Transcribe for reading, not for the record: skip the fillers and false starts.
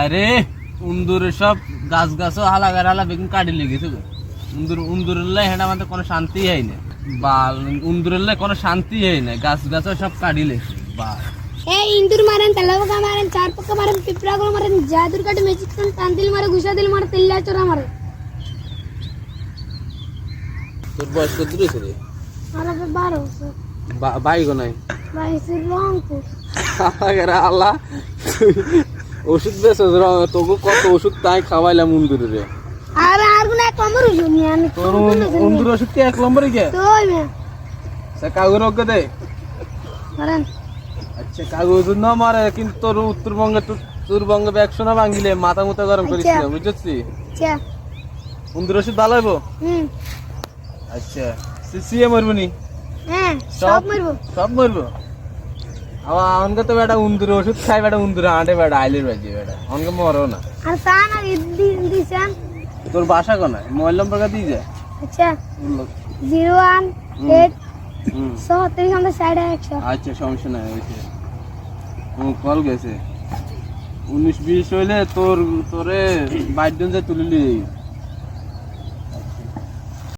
আরে উন্দুরে সব গাছ গাছও হালা হালা বেগুন কাটি লেগেছে গো। উন্দুরের হেঁটা আমাদের কোনো শান্তি হয় না। বাল উন্দুরের কোনো শান্তি হয় না, গাছ গাছও সব কাটি লেগেছে। বাল इंदूर मारेन तलवका मारेन चार पक्का मारेन पिपरागोल मारेन जादूर काटे मैजिक तांदिल मारे घुसा दिल मारे तिल्ला चोरा मारे তোর বয়স কত হয়েছে রে? मारा पे 12 से ভাই গো নাই भाई से रंगपुर আল্লাহ ওষুধ বেছো তোকে কত ওষুধ তাই খাওয়াইলাম উন্দুরে রে। अरे आरगुना कमर जुनिया ने তোর উন্দুর ওষুধ কি 1 নম্বরে কে? तो में সে কাগজ রোগে দে। मारेन আচ্ছা কাগজ না মারে কিন্তু তোর উত্তরবঙ্গে ব্যাকশোনা ভাঙিলে মাথা মুথা গরম করিস না, বুঝছিস? अच्छा উন্দুর ওষুধ ভালো হইব? আচ্ছা সিসিএ মরবনি हैं सब मरबो সব মরবো। আবার অনকে তো বেটা উন্দুর ওষুধ খাই বেটা উন্দুরে আঁটে বেটা আইলের বাজি বেটা অনকে মরো না। और ताना दिसन তোর বাসা কোনায়? মোবাইল নম্বর কা দিয়ে যায়। अच्छा 018 হুম 133 साइड है 100 আচ্ছা সমস্যা নাই হয়েছে। কল গেছে 19-20 হইলে তোরে বাইর দিন যে তুলে নিয়ে